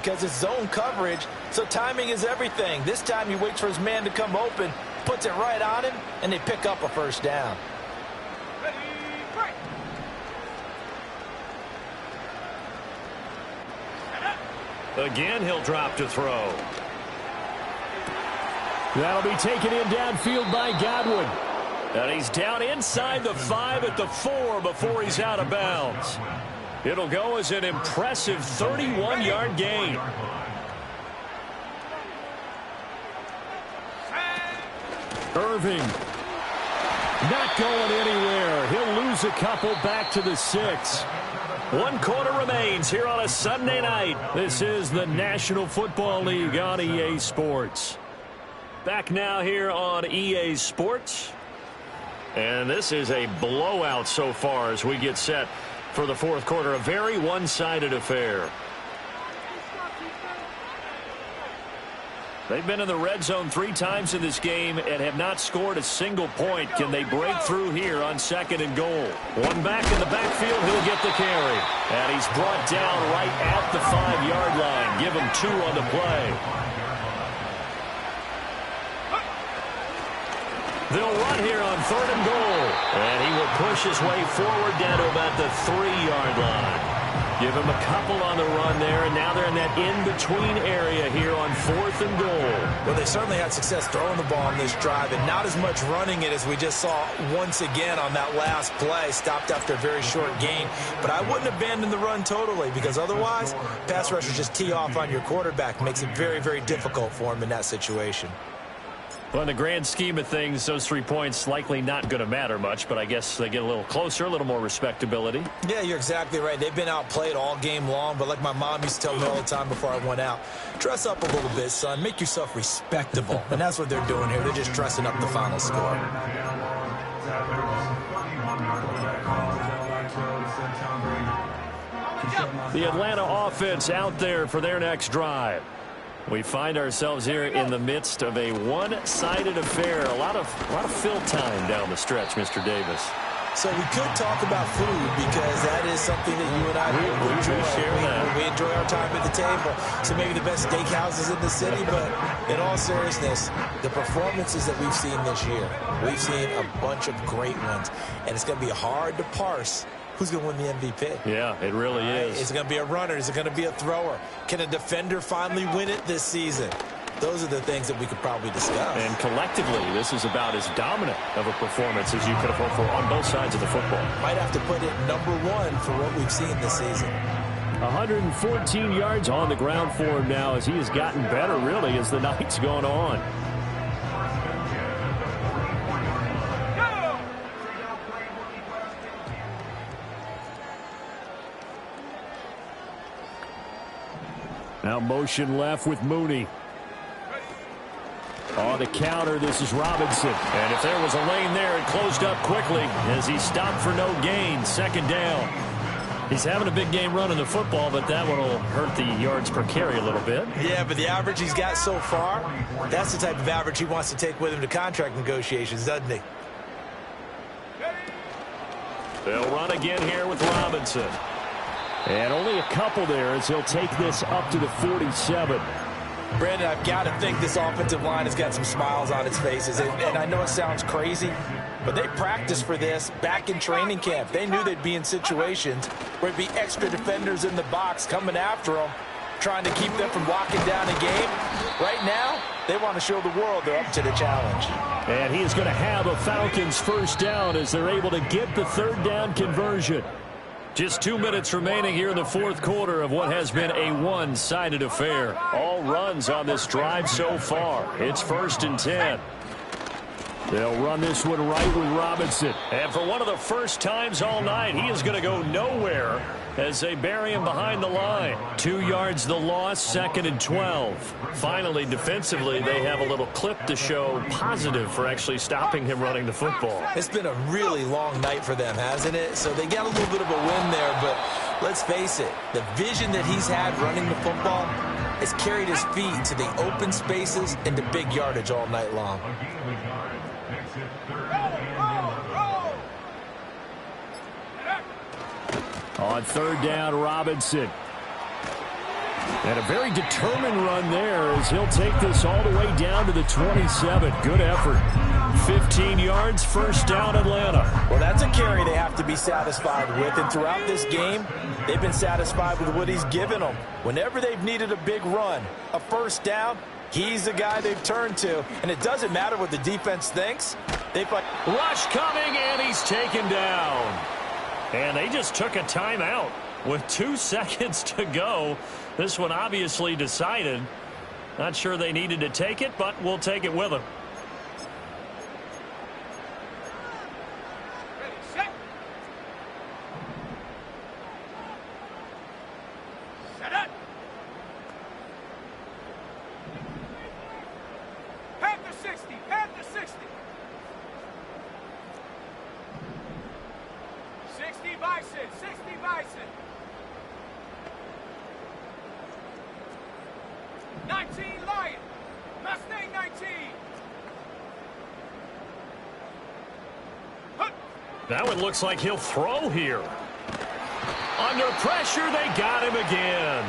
because it's zone coverage, so timing is everything. This time he waits for his man to come open, puts it right on him, and they pick up a first down. Again, he'll drop to throw. That'll be taken in downfield by Godwin. And he's down inside the 5 at the 4 before he's out of bounds. It'll go as an impressive 31-yard gain. Irving. Not going anywhere. He'll lose a couple back to the 6. 1 quarter remains here on a Sunday night. This is the National Football League on EA Sports. Back now here on EA Sports. And this is a blowout so far as we get set for the fourth quarter. A very one-sided affair. They've been in the red zone 3 times in this game and have not scored a single point. Can they break through here on 2nd and goal? One back in the backfield. He'll get the carry. And he's brought down right at the 5-yard line. Give him 2 on the play. They'll run here on 3rd and goal. And he will push his way forward down to about the 3-yard line. Give him a couple on the run there, and now they're in that in-between area here on 4th and goal. Well, they certainly had success throwing the ball on this drive, and not as much running it as we just saw once again on that last play. Stopped after a very short gain. But I wouldn't abandon the run totally, because otherwise, pass rushers just tee off on your quarterback. Makes it very, very difficult for him in that situation. Well, in the grand scheme of things, those 3 points likely not going to matter much, but I guess they get a little closer, a little more respectability. Yeah, you're exactly right. They've been outplayed all game long, but like my mom used to tell me all the time before I went out, dress up a little bit, son. Make yourself respectable. And that's what they're doing here. They're just dressing up the final score. The Atlanta offense out there for their next drive. We find ourselves here in the midst of a one-sided affair. A lot of fill time down the stretch, Mr. Davis. So we could talk about food because that is something that you and I enjoy. We enjoy our time at the table. So maybe the best steakhouses in the city, but in all seriousness, the performances that we've seen this year, we've seen a bunch of great ones, and it's going to be hard to parse who's going to win the MVP. Yeah, it really is. Is it going to be a runner? Is it going to be a thrower? Can a defender finally win it this season? Those are the things that we could probably discuss. And collectively, this is about as dominant of a performance as you could have hoped for on both sides of the football. Might have to put it #1 for what we've seen this season. 114 yards on the ground for him now as he has gotten better, really, as the night's gone on. Now motion left with Mooney. On the counter, this is Robinson. And if there was a lane there, it closed up quickly as he stopped for no gain. 2nd down. He's having a big game running the football, but that one will hurt the yards per carry a little bit. Yeah, but the average he's got so far, that's the type of average he wants to take with him to contract negotiations, doesn't he? They'll run again here with Robinson. And only a couple there as he'll take this up to the 47. Brandon, I've got to think this offensive line has got some smiles on its faces. And I know it sounds crazy, but they practiced for this back in training camp. They knew they'd be in situations where there'd be extra defenders in the box coming after them, trying to keep them from locking down a game. Right now, they want to show the world they're up to the challenge. And he is going to have a Falcons first down as they're able to get the 3rd down conversion. Just 2 minutes remaining here in the fourth quarter of what has been a one-sided affair. All runs on this drive so far. It's 1st and 10. They'll run this one right with Robinson. And for one of the first times all night, he is going to go nowhere as they bury him behind the line. 2 yards the loss, 2nd and 12. Finally, defensively, they have a little clip to show positive for actually stopping him running the football. It's been a really long night for them, hasn't it? So they got a little bit of a win there, but let's face it, the vision that he's had running the football has carried his feet to the open spaces and the big yardage all night long. On 3rd down, Robinson. And a very determined run there as he'll take this all the way down to the 27. Good effort. 15 yards, first down, Atlanta. Well, that's a carry they have to be satisfied with. And throughout this game, they've been satisfied with what he's given them. Whenever they've needed a big run, a first down, he's the guy they've turned to. And it doesn't matter what the defense thinks. Rush coming, and he's taken down. And they just took a timeout with 2 seconds to go. This one obviously decided. Not sure they needed to take it, but we'll take it with them. Ready, set. Set up. Panther 60, Panther 60. 60 Bison, 60 Bison. 19 Lion, Mustang 19. That one looks like he'll throw here. Under pressure, they got him again.